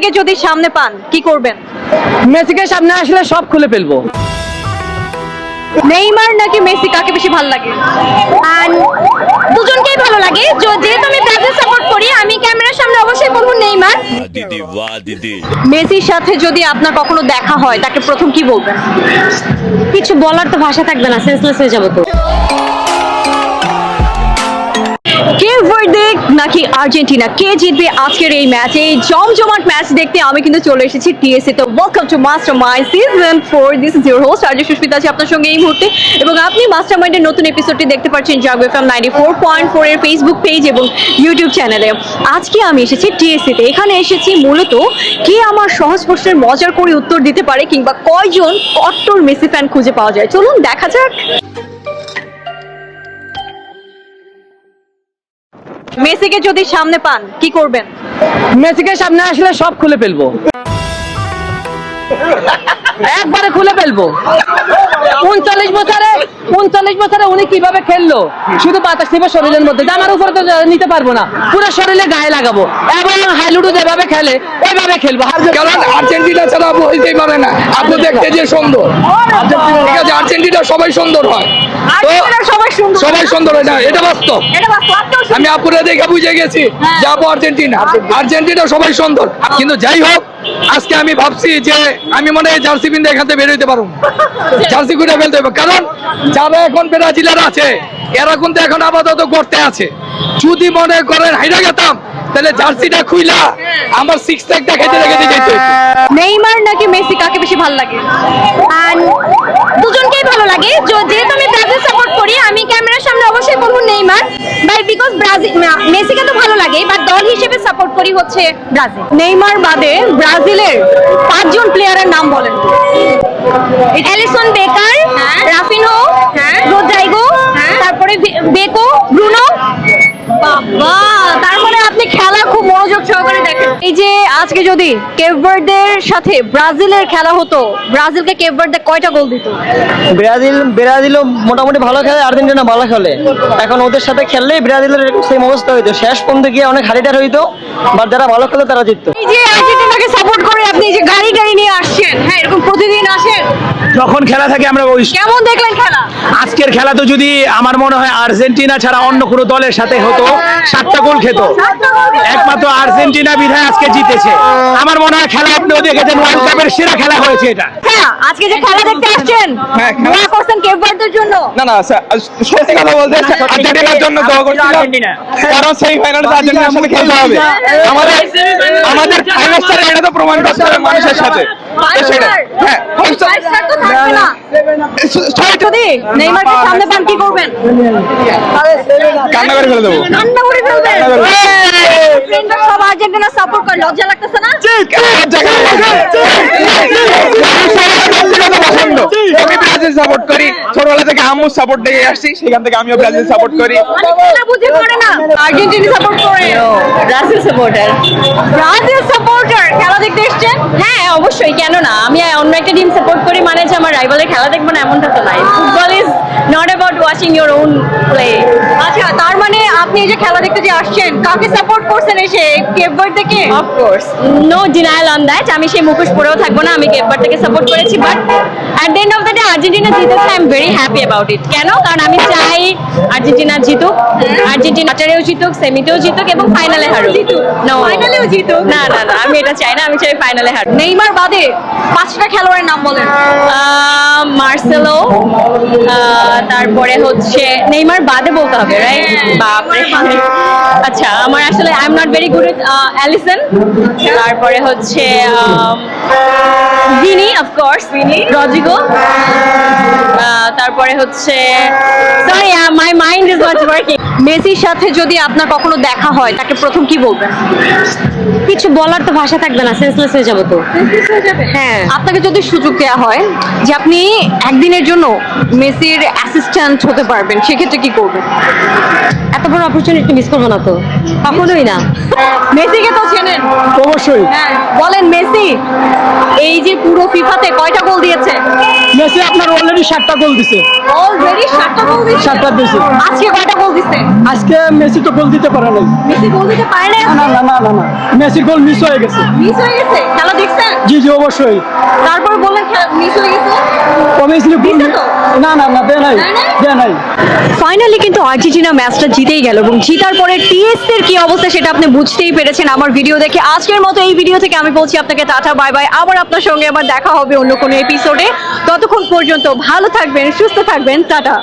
মেসিকে যদি সামনে পান কি করবেন? মেসিকে সামনে আসলে সব খুলে ফেলবো। নেইমার নাকি মেসি, কাকে বেশি ভালো লাগে? দুজনকেই ভালো লাগে। যেহেতু আমি ব্রাজিল সাপোর্ট করি, আমি ক্যামেরার সামনে অবশ্যই বলবো নেইমার। দিদি বাহ দিদি। মেসির সাথে যদি আপনার কখনো দেখা হয় তাকে প্রথম কি বলবেন? কিছু বলার তো ভাষা থাকবে না, সেন্সলেস হয়ে যাবো তো। কেপ ভার্দে নাকি আর্জেন্টিনা, কে জিতবে আজকের এই ম্যাচে? এই জমজমাট ম্যাচ দেখতে আমি কিন্তু চলে এসেছি টিএসসি তে। Welcome to Mastermind season 4। This is your host RJ Susmita আছে আপনার সঙ্গে এই মুহূর্তে, এবং আপনি মাস্টারমাইন্ডের নতুন এপিসোডটি দেখতে পাচ্ছেন জাগো এফএম 94.4 এর ফেসবুক পেজ এবং ইউটিউব চ্যানেলে। আজকে আমি এসেছি টিএসসি তে। এখানে এসেছি মূলত কে আমার সহজ প্রশ্নের মজার করে উত্তর দিতে পারে, কিংবা কয়জন কট্টর মেসি ফ্যান খুঁজে পাওয়া যায়। চলুন দেখা যাক। মেসিকে যদি সামনে পান কি করবেন? মেসিকে সামনে আসলে সব খুলে ফেলবো, একবারে খুলে ফেলবো। 39 বছরে উনি কিভাবে খেললো, শুধু বাতাস নিবে শরীরের মধ্যে, জামার উপরে তো নিতে পারবো না, পুরো শরীরে গায়ে লাগাবো এবং হাইলুডু যেভাবে খেলে ওইভাবে খেলবো। কারণ আর্জেন্টিনা ছাড়া আপু হইতেই পারে না। আপনি দেখতে যে সুন্দর, ঠিক আছে, আর্জেন্টিনা সবাই সুন্দর হয়, তো সবাই সুন্দর হয় না, এটা বাস্তব। আমি আপুরে দেখে বুঝে গেছি যাবো আর্জেন্টিনা সবাই সুন্দর। কিন্তু যাই হোক, আজকে আমি ভাবছি যে আমি মনে হয় জার্সি পিন্ধে এখান থেকে বের হইতে পারবো, জার্সি খুলে ফেলতে হবে। কারণ যারা এখন ব্রাজিলের আছে এরা কিন্তু এখন আপাতত করতে আছে। যদি মনে করেন হাইরা গেতাম তাহলে জার্সিটা খুইলা আমার সিক্স প্যাকটা খেতে রেখে দিয়ে যেত। নেইমার নাকি মেসি, কাকে বেশি ভালো লাগে? দুজনকেই ভালো লাগে। যেহেতু আমি ব্রাজিল সাপোর্ট করি, আমি ক্যামেরার সামনে অবশ্যই বলবো নেইমার। বাট বিকজ মেসিকে তো ভালো লাগে, বাট দল হিসেবে সাপোর্ট করি হচ্ছে ব্রাজিল। নেইমার বাদে ব্রাজিলের 5 জন প্লেয়ারের নাম বলেন। এলিসন বেকার, রাফিনহো, রোদ্রিগো, তারপরে বেকো, ব্রুনো। বাবা, তার মানে আপনি খেলা খুব মনোযোগ সহকারে দেখেন। এই যে আজকে যদি কেপ ভার্দের সাথে ব্রাজিলের খেলা হতো, ব্রাজিলকে কেপ ভার্দে কয়টা গোল দিত? ব্রাজিলও মোটামুটি ভালো খেলে, আর্জেন্টিনা ভালো খেলে। এখন ওদের সাথে খেললেই ব্রাজিলের সেম অবস্থা হইতো, শেষ পর্যন্ত গিয়ে অনেক হারিটার হইতো, বাট যারা ভালো খেলে তারা জিততো। এই যে আর্জেন্টিনাকে সাপোর্ট করে আপনি যে গাড়ি নিয়ে আসছেন, হ্যাঁ, এরকম প্রতিদিন আসেন? যখন খেলা থাকে আমরা ওই কেমন দেখলেন খেলা? আজকের খেলা তো যদি আমার মনে হয় আর্জেন্টিনা ছাড়া অন্য কোনো দলের সাথে হতো 7টা গোল খেত, একমাত্র আর্জেন্টিনা বিধায় আজকে জিতেছে। আমার মনে হয় খেলা আপনিও দেখেছেন, ওয়ার্ল্ড কাপের সেরা খেলা হয়েছে এটা। হ্যাঁ, আজকে যে খেলা দেখতে আসছেন, দোয়া করছেন কেপ ভার্দের জন্য? না না, সত্যি কথা বলতে আর্জেন্টিনার জন্য দোয়া করছিলাম, কারণ সেই ফাইনালে আর্জেন্টিনার সাথে খেলতে হবে। আমাদের ফাইনাল স্টার এটা তো প্রমাণ করতে হবে মানুষের সাথে। হ্যাঁ, যদি নেইমারকে সামনে পান কি করবেন? কান্না করে ফেলে দেবো। কান্না করে ফেলবেন? ফ্রেন্ডরা সব আর্জেন্টিনা সাপোর্ট করে, লজ্জা লাগতেছে না? পছন্দ, আমি ব্রাজিল সাপোর্ট করি, ছোটবেলা থেকে আম্মু সাপোর্ট দিয়ে আসছি, সেখান থেকে আমিও ব্রাজিল সাপোর্ট করি। খেলা বুঝে করে না, আর্জেন্টিনা সাপোর্ট করে? Brazil supporter. ব্রাজিল সাপোর্টার, খেলা দেখতে এসেছেন? হ্যাঁ অবশ্যই, কেন না। আমি অন্য একটা টিম সাপোর্ট করি মানে যে আমার রাইভালের খেলা দেখবো না এমনটা তো নাই। Football is not about watching your own play. আচ্ছা, তার মানে আপনি এই যে খেলা দেখতে যে আসছেন, কাকে সাপোর্ট করছেন এসে? কেপ ভার্দেকে? Of course, no denial on that. আমি সেই মুখোশ পরেও থাকবো না, আমি কেপ ভার্দেকে সাপোর্ট করেছি, but at the end of the day Argentina জিতেছে। I am very happy about it. কেন? কারণ আমি চাই আর্জেন্টিনা জিতুক, আর্জেন্টিনা কোয়ার্টারেও জিতুক, সেমিতেও জিতুক এবং ফাইনালে হারুক। নো, ফাইনালেও জিতুক? না না না, আমি এটা চাই না, আমি চাই ফাইনালে হারুক। নেইমার বাদে 5টা খেলোয়াড়ের নাম বলেন। মার্সেলো, তারপরে হচ্ছে নেইমার বাদে বলতে হবে, রাইট? বাপরে, আচ্ছা আমার আসলে I am not very good with Alisson. তারপরে হচ্ছে ভিনি, অফকোর্স ভিনি, রদ্রিগো, তারপরে হচ্ছে sorry my mind is not working. মেসির সাথে যদি আপনার কখনো দেখা হয় তাকে প্রথম কি বলবেন? কিছু বলার তো ভাষা থাকবে না, সেন্সলেস হয়ে যাবো তো। হ্যাঁ, আপনাকে যদি সুযোগ দেওয়া হয় যে আপনি একদিনের জন্য মেসির অ্যাসিস্ট্যান্ট হতে পারবেন, সেক্ষেত্রে কি করবেন? এত বড় অপরচুনিটি মিস করবো না তো, কখনোই না। মেসিকে তো চেনেন অবশ্যই। হ্যাঁ, বলেন মেসি এই যে পুরো ফিফাতে কয়টা গোল দিয়েছে? মেসি আপনার অলরেডি 7টা গোল দিছে, অলরেডি 7টা গোল দিছে। 7টা দিছে। আজকে কয়টা গোল দিছে? আজকে মেসি তো গোল দিতে পারে নাই। মেসি গোল দিতে পারে না। না, মেসির গোল মিস হয়ে গেছে। মিস হয়ে গেছে। খেলা দেখছেন? জি অবশ্যই। তারপর বললেন মিস হয়ে গেছে। অবভিয়াসলি দিছে তো? না দেয় নাই। ফাইনালি কিন্তু আর্জেন্টিনা ম্যাচটা জিতেই গেল এবং জিতার পরে টিএসসি এর কি অবস্থা সেটা আপনি বুঝতেই পেরেছেন আমার ভিডিও দেখে। আজকের মতো এই ভিডিও থেকে আমি বলছি আপনাকে টাটা বাই বাই। আবার আপনার সঙ্গে আবার দেখা হবে অন্য কোনো এপিসোডে। ততক্ষণ পর্যন্ত ভালো থাকবেন, সুস্থ থাকবেন, টাটা।